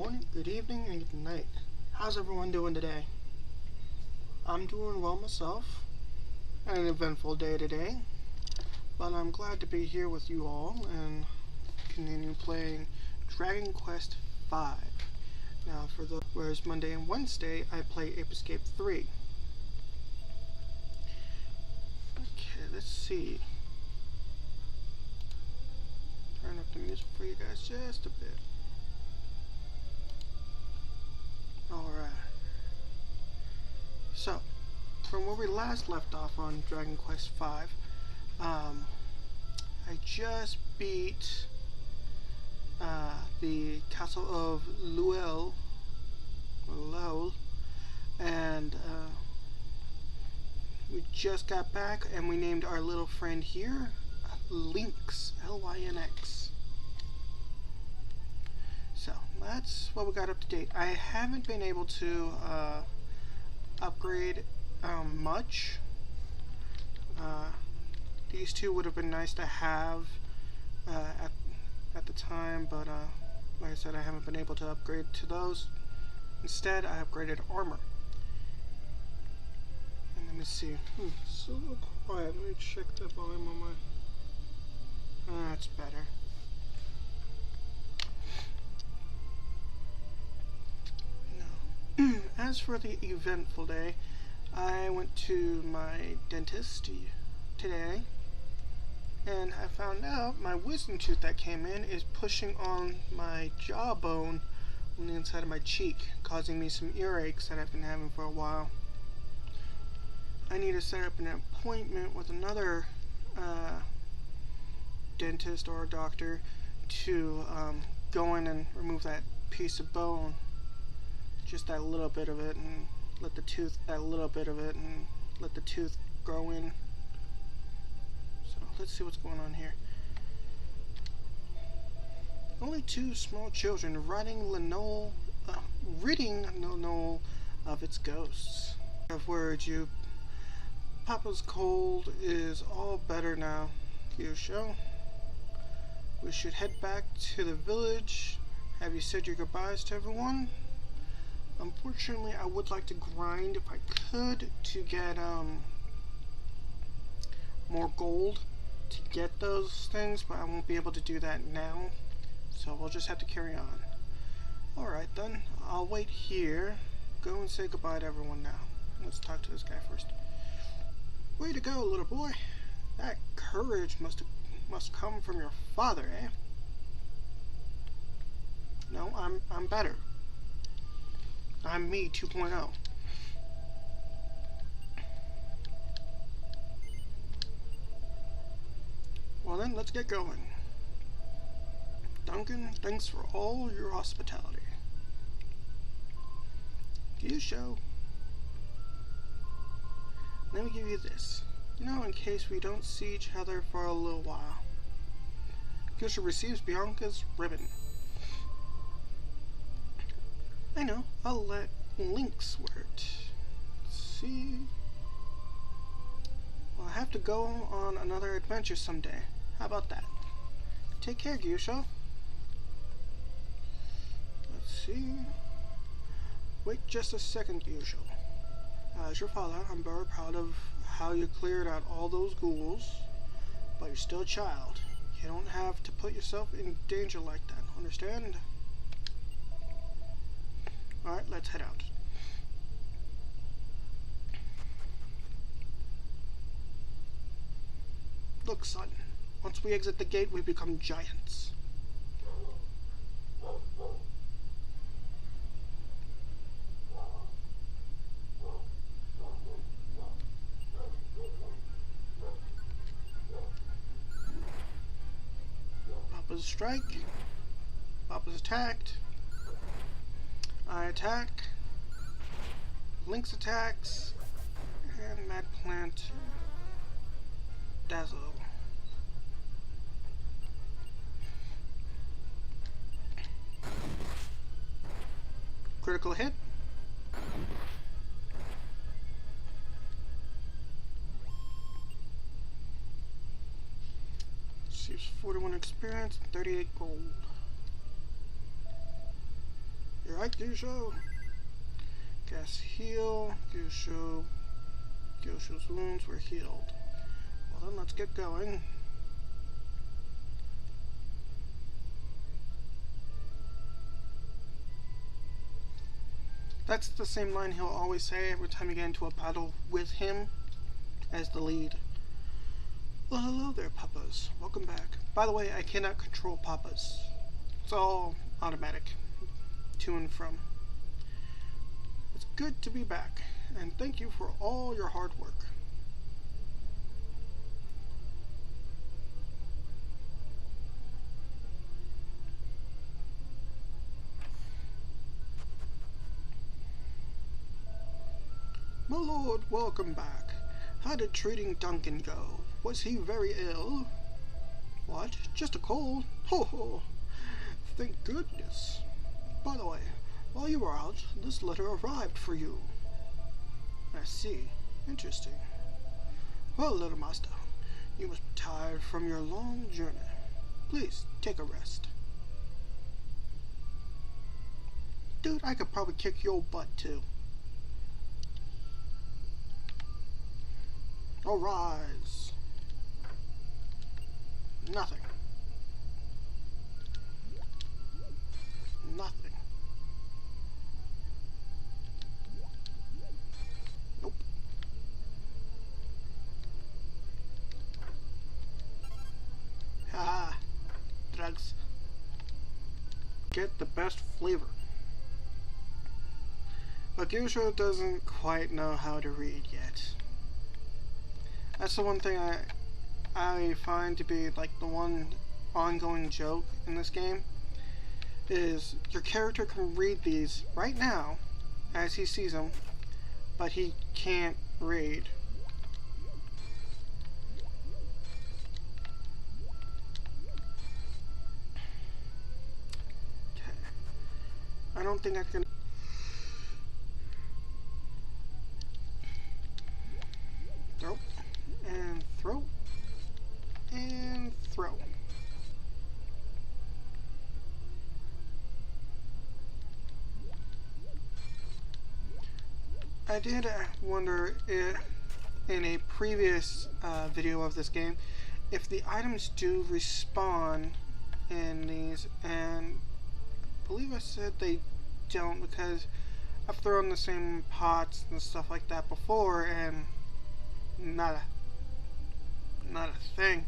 morning, good evening, and good night. How's everyone doing today? I'm doing well myself. Had an eventful day today, but I'm glad to be here with you all and continue playing Dragon Quest V. Now, whereas Monday and Wednesday I play Ape Escape 3. Okay, let's see. Turn up the music for you guys just a bit. Alright. So, from where we last left off on Dragon Quest V, I just beat the Castle of Lowell, and we just got back and we named our little friend here Lynx, Lynx. So that's what we got up to date. I haven't been able to upgrade much. These two would have been nice to have at the time, but like I said, I haven't been able to upgrade to those. Instead, I upgraded armor. And let me see. It's a little quiet. Let me check the volume on my... That's better. No. As for the eventful day, I went to my dentist today, and I found out my wisdom tooth that came in is pushing on my jawbone on the inside of my cheek, causing me some earaches that I've been having for a while. I need to set up an appointment with another dentist or a doctor to go in and remove that piece of bone, just that little bit of it, and let the tooth grow in. So let's see what's going on here. Only two small children ridding Lenoble of its ghosts. Of words, you. Papa's cold is all better now, Kyosho. We should head back to the village. Have you said your goodbyes to everyone? Unfortunately, I would like to grind if I could to get more gold to get those things, but I won't be able to do that now. So we'll just have to carry on. Alright then, I'll wait here. Go and say goodbye to everyone now. Let's talk to this guy first. Way to go, little boy. That courage must come from your father, eh? No, I'm better. I'm me 2.0. Well then, let's get going. Duncan, thanks for all your hospitality. Kyosho. Let me give you this. You know, in case we don't see each other for a little while. Kyosho receives Bianca's ribbon. I know, I'll let Lynx wear it. Let's see. Well, I have to go on another adventure someday. How about that? Take care, Kyosho. Let's see. Wait just a second, Kyosho. As your father, I'm very proud of how you cleared out all those ghouls, but you're still a child. You don't have to put yourself in danger like that, understand? Alright, let's head out. Look, son. Once we exit the gate, we become giants. Papa's strike. Papa's attacked. I attack. Lynx attacks. And Mad Plant Dazzle. Critical hit. Receives 41 experience, 38 gold. Right, Gyusho? Gas heal. Gyusho's wounds were healed. Well then, let's get going. That's the same line he'll always say every time you get into a battle with him as the lead. Well, hello there, Papas. Welcome back. By the way, I cannot control Papas. It's all automatic. To and from. It's good to be back, and thank you for all your hard work. My lord, welcome back. How did treating Duncan go? Was he very ill? What? Just a cold? Ho ho! Thank goodness. By the way, while you were out, this letter arrived for you. I see. Interesting. Well, little master, you must be tired from your long journey. Please, take a rest. Dude, I could probably kick your butt too. Arise. Nothing. Nothing. Nope. Haha. Drugs. Get the best flavor. But Gyusho doesn't quite know how to read yet. That's the one thing I find to be like the one ongoing joke in this game, is your character can read these right now as he sees them, but he can't read. Okay. I don't think I can. Throw. And throw. And throw. I did wonder if, in a previous video of this game, if the items do respawn in these, and I believe I said they don't because I've thrown the same pots and stuff like that before, and not a thing.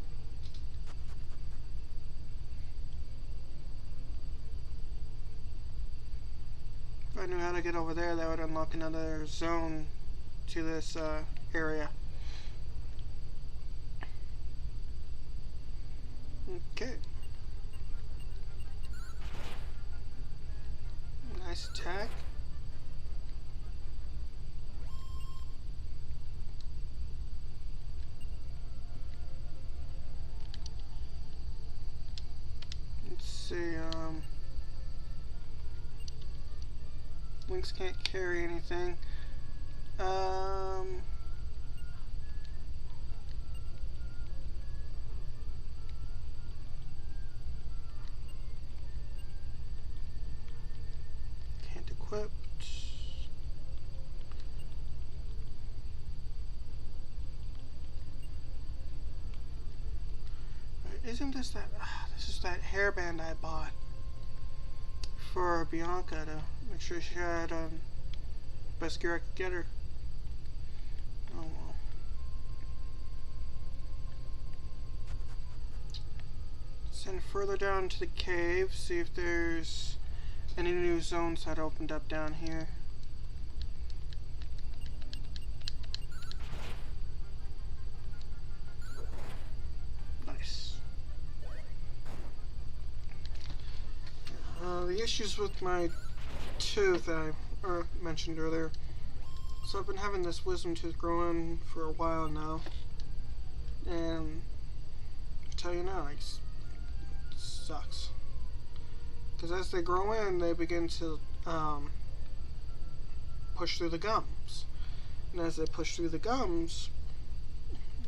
If I knew how to get over there, that would unlock another zone to this area. Okay. Nice attack. Let's see, Lynx can't carry anything. Can't equip. Isn't this that? This is that hairband I bought for Bianca to make sure she had best gear I could get her. Oh well. Send further down to the cave, see if there's any new zones that opened up down here. Nice. The issues with my tooth that I mentioned earlier. So I've been having this wisdom tooth growing for a while now, and I tell you now, like, it sucks. Because as they grow in, they begin to push through the gums, and as they push through the gums,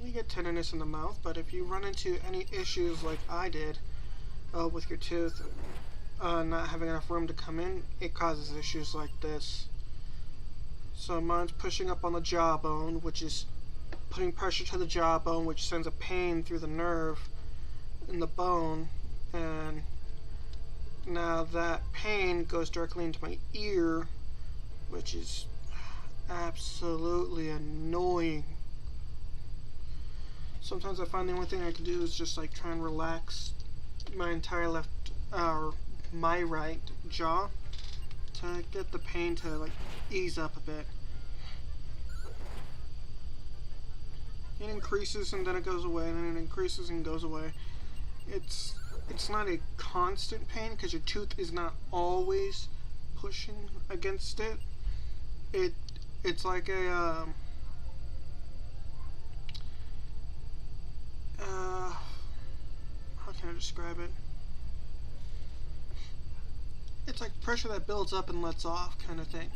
you get tenderness in the mouth. But if you run into any issues like I did with your tooth, not having enough room to come in, it causes issues like this. So mine's pushing up on the jawbone, which is putting pressure to the jawbone, which sends a pain through the nerve in the bone, and now that pain goes directly into my ear, which is absolutely annoying. Sometimes I find the only thing I can do is just like try and relax my entire left or my right jaw to get the pain to like ease up a bit. It increases and then it goes away, and then it increases and goes away. It's not a constant pain because your tooth is not always pushing against it. It's like a how can I describe it? It's like pressure that builds up and lets off kind of thing.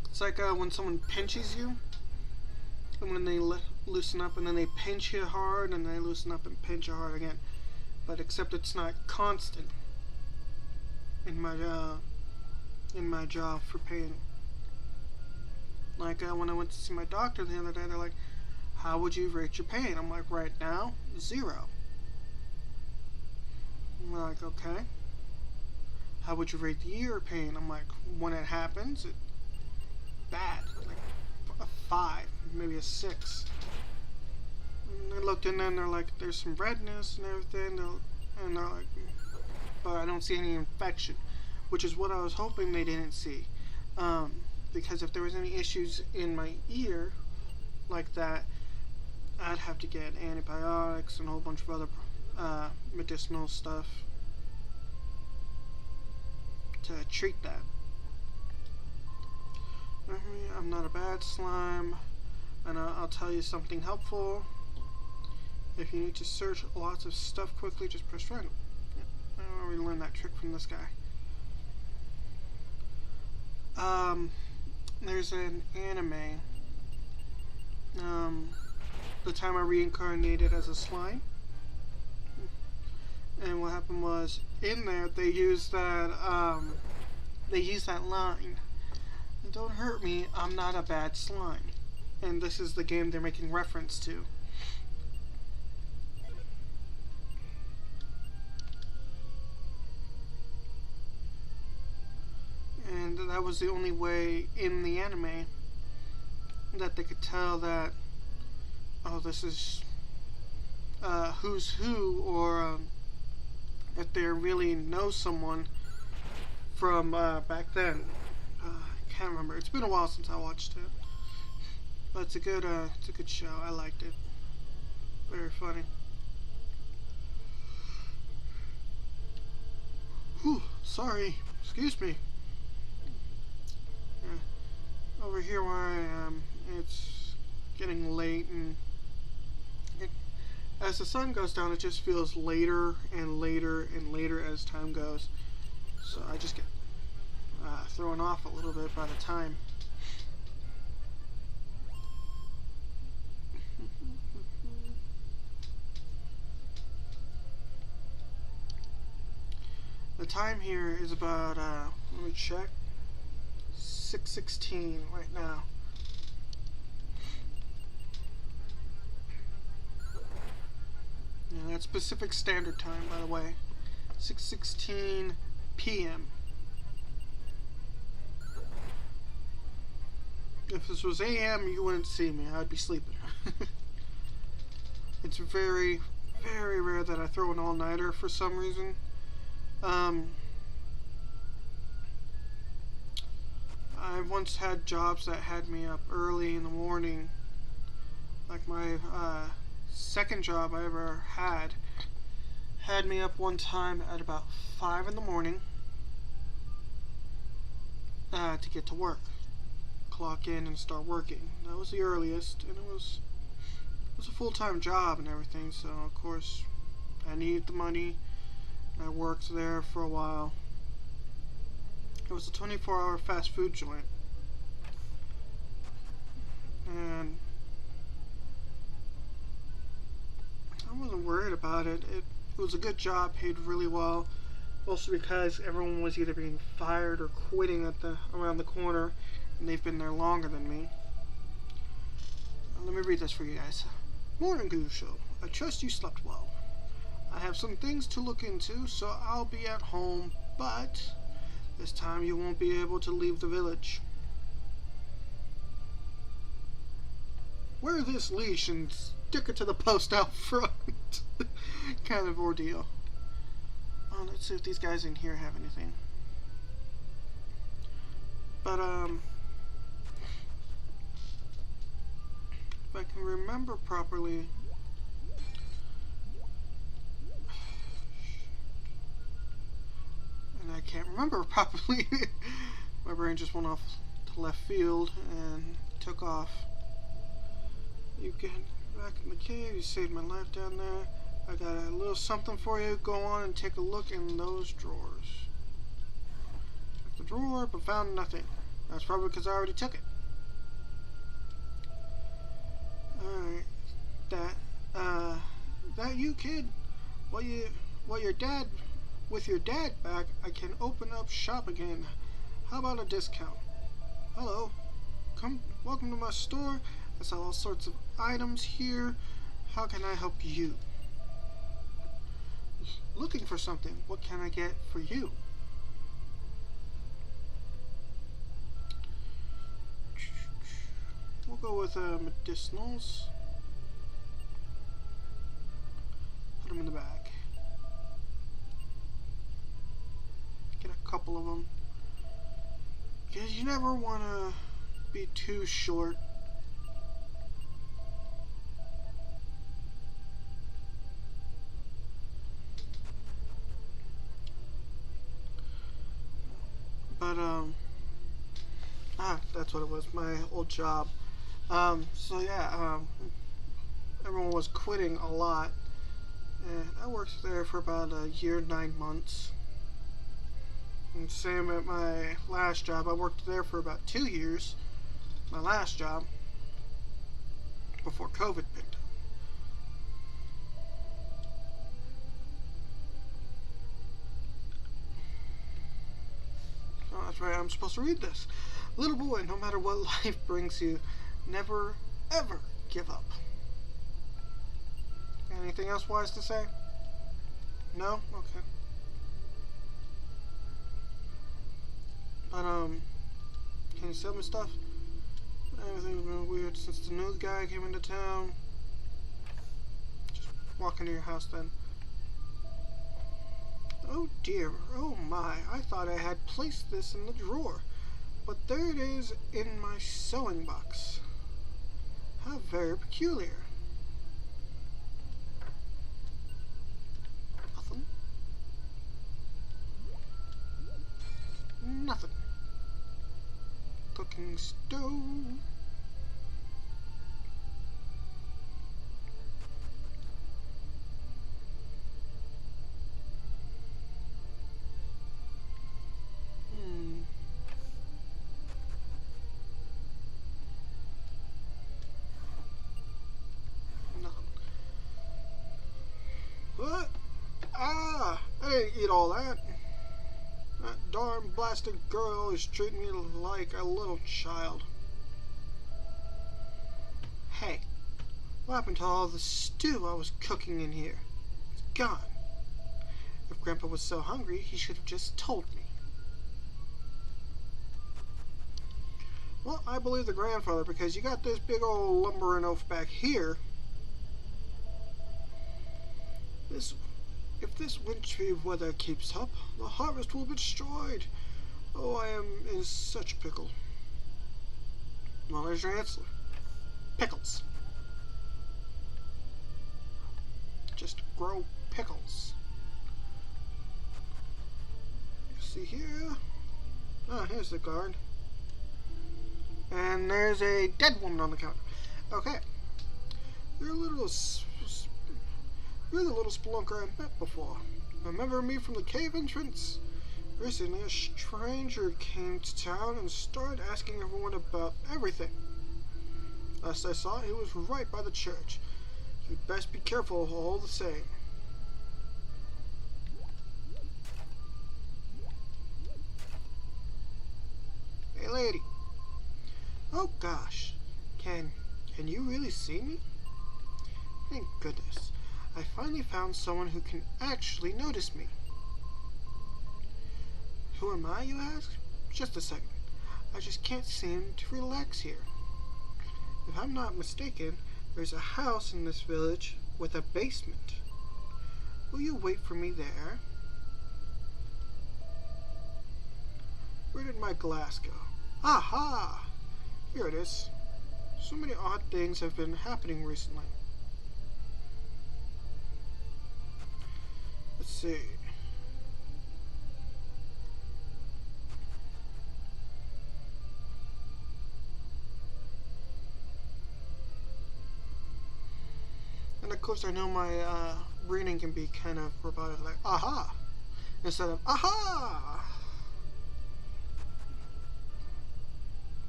It's like when someone pinches you, and when they loosen up, and then they pinch you hard, and they loosen up and pinch you hard again. But except it's not constant in my jaw for pain. Like when I went to see my doctor the other day, they're like, "How would you rate your pain?" I'm like, "Right now, 0." I'm like, "Okay." "How would you rate the ear pain?" I'm like, "When it happens, it's bad, like a 5, maybe a 6." And they looked in there and they're like, "There's some redness and everything," and they're like, "But I don't see any infection," which is what I was hoping they didn't see. Because if there was any issues in my ear like that, I'd have to get antibiotics and a whole bunch of other medicinal stuff to treat that. I'm not a bad slime, and I'll tell you something helpful. If you need to search lots of stuff quickly, just press random. Yeah, I already learned that trick from this guy. There's an anime. The time I reincarnated as a slime. And what happened was, in there, they used that line. "Don't hurt me, I'm not a bad slime." And this is the game they're making reference to. And that was the only way in the anime that they could tell that, oh, this is who's who, or if they really know someone from back then. I can't remember. It's been a while since I watched it, but it's a good show. I liked it. Very funny. Whew, sorry. Excuse me. Over here where I am, it's getting late, and as the sun goes down, it just feels later and later and later as time goes. So I just get thrown off a little bit by the time. The time here is about, let me check, 6:16 right now. Yeah, that's Pacific Standard Time, by the way. 6:16 p.m. If this was a.m., you wouldn't see me. I'd be sleeping. It's very, very rare that I throw an all-nighter for some reason. I once had jobs that had me up early in the morning. Like my second job I ever had me up one time at about 5 in the morning to get to work. Clock in and start working. That was the earliest, and it was a full-time job and everything, so of course I needed the money. I worked there for a while. It was a 24-hour fast food joint, and I wasn't worried about it. It was a good job, paid really well, Mostly because everyone was either being fired or quitting around the corner, and they've been there longer than me. Let me read this for you guys. Morning, Gusho. I trust you slept well. I have some things to look into, so I'll be at home, but this time you won't be able to leave the village. Wear this leash and stick it to the post out front. Kind of ordeal. Oh, let's see if these guys in here have anything. But, if I can remember properly, and I can't remember properly, my brain just went off to left field and took off. You get back in the cave, you saved my life down there. I got a little something for you. Go on and take a look in those drawers. Checked the drawer, but found nothing. That's probably because I already took it. Alright. That you, kid? With your dad back, I can open up shop again. How about a discount? Hello. Welcome to my store. I sell all sorts of items here. How can I help you? Looking for something. What can I get for you? We'll go with medicinals. Put them in the bag. Get a couple of them. Because you never want to be too short. But, that's what it was, my old job. So yeah, everyone was quitting a lot, and I worked there for about a year, 9 months. And same at my last job, I worked there for about 2 years, my last job, before COVID picked up. Oh, that's right, I'm supposed to read this. Little boy, no matter what life brings you, never, ever give up. Anything else wise to say? No? Okay. But, can you sell me stuff? Everything's been weird since the new guy came into town. Just walk into your house then. Oh dear, oh my, I thought I had placed this in the drawer. But there it is in my sewing box. How very peculiar. Nothing. Nothing. Cooking stove. What? Ah! I didn't eat all that. That darn blasted girl is treating me like a little child. Hey, what happened to all the stew I was cooking in here? It's gone. If Grandpa was so hungry, he should have just told me. Well, I believe the grandfather, because you got this big old lumbering oaf back here. If this wintry weather keeps up, the harvest will be destroyed. Oh, I am in such a pickle. Well, there's your answer. Pickles. Just grow pickles. You see here? Ah, here's the guard. And there's a dead woman on the counter. Okay. You're the little spelunker I met before. Remember me from the cave entrance? Recently, a stranger came to town and started asking everyone about everything. Last I saw, he was right by the church. You'd best be careful all the same. Hey lady. Oh gosh. Can you really see me? Thank goodness. I finally found someone who can actually notice me. Who am I, you ask? Just a second. I just can't seem to relax here. If I'm not mistaken, there's a house in this village with a basement. Will you wait for me there? Where did my glass go? Aha! Here it is. So many odd things have been happening recently. Let's see. And of course I know my reading can be kind of robotic, like aha! Instead of aha!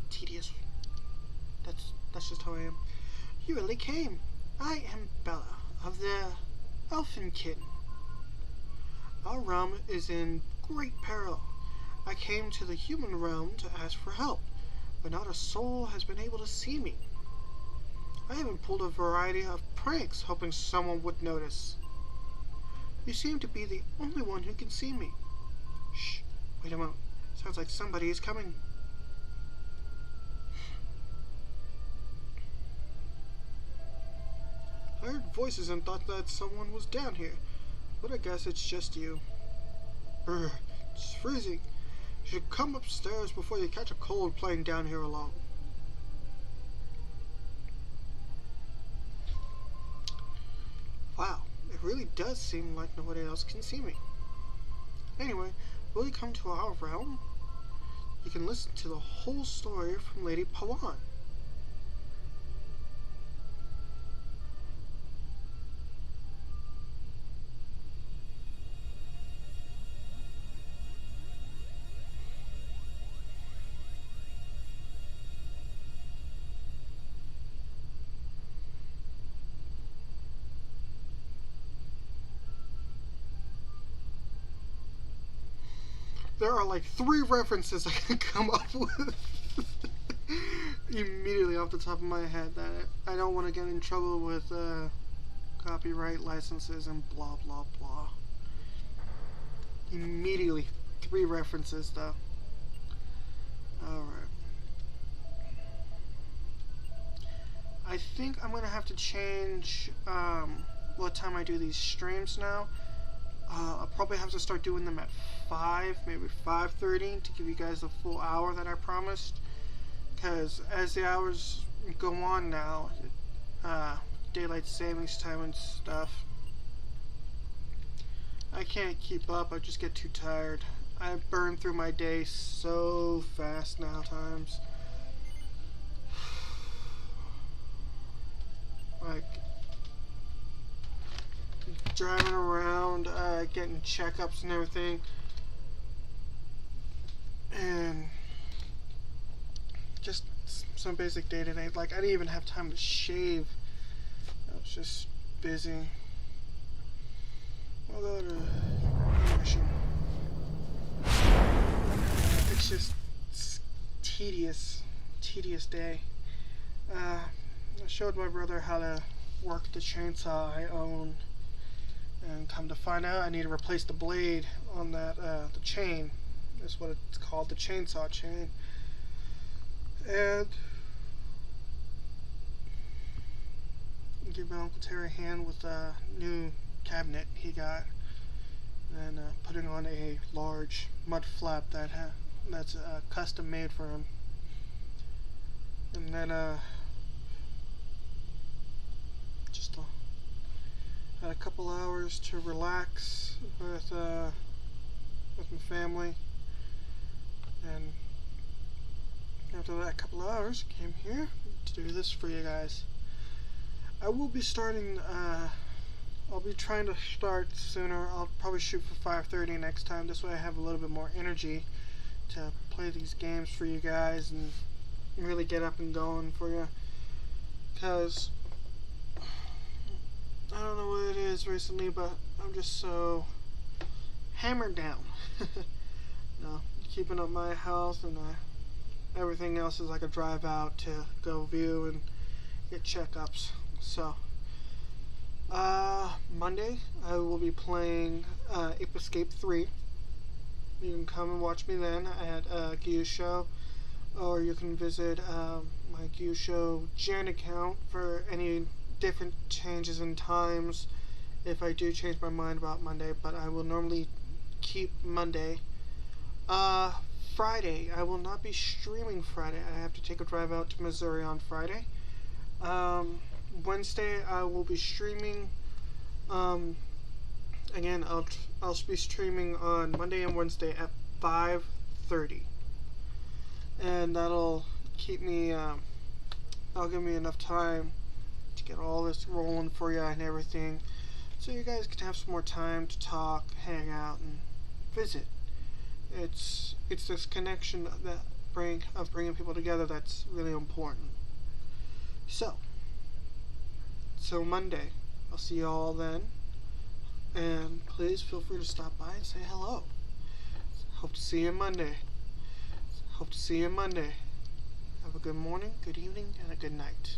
Tedious. That's just how I am. You really came. I am Bella of the Elfinkin. Our realm is in great peril. I came to the human realm to ask for help, but not a soul has been able to see me. I even pulled a variety of pranks hoping someone would notice. You seem to be the only one who can see me. Shh, wait a moment. Sounds like somebody is coming. I heard voices and thought that someone was down here, but I guess it's just you. Brr, it's freezing. You should come upstairs before you catch a cold playing down here alone. Wow, it really does seem like nobody else can see me. Anyway, will you come to our realm? You can listen to the whole story from Lady Pawan. There are like 3 references I can come up with immediately off the top of my head that I don't want to get in trouble with copyright licenses and blah blah blah. Immediately 3 references though. Alright. I think I'm gonna have to change what time I do these streams now. I'll probably have to start doing them at 5, maybe 5:30 to give you guys the full hour that I promised. Because as the hours go on now, daylight savings time and stuff, I can't keep up. I just get too tired. I burn through my day so fast now times. Like driving around, getting checkups and everything, and just some basic day-to-day. Like, I didn't even have time to shave. I was just busy. I'll go to mission. It's just tedious day. I showed my brother how to work the chainsaw I own. And come to find out, I need to replace the blade on that, the chain. That's what it's called, the chainsaw chain. And give my Uncle Terry a hand with a new cabinet he got. And putting on a large mud flap that's custom made for him. And then just had a couple hours to relax with my family, and after that couple hours, came here to do this for you guys. I will be starting. I'll be trying to start sooner. I'll probably shoot for 5:30 next time. This way, I have a little bit more energy to play these games for you guys and really get up and going for you. Because I don't know what it is recently, but I'm just so hammered down. You know, keeping up my health and everything else is like a drive out to go view and get checkups. So, Monday I will be playing Ape Escape 3. You can come and watch me then at Gyu Show, or you can visit my Gyu Show Jan account for any different changes in times if I do change my mind about Monday, but I will normally keep Monday. Friday, I will not be streaming Friday. I have to take a drive out to Missouri on Friday. Wednesday, I will be streaming. Again, I'll be streaming on Monday and Wednesday at 5:30, and that'll keep me. That'll give me enough time to get all this rolling for you and everything, so you guys can have some more time to talk, hang out, and visit. It's this connection that bringing people together that's really important. So Monday, I'll see you all then, and please feel free to stop by and say hello. Hope to see you Monday. Have a good morning, good evening, and a good night.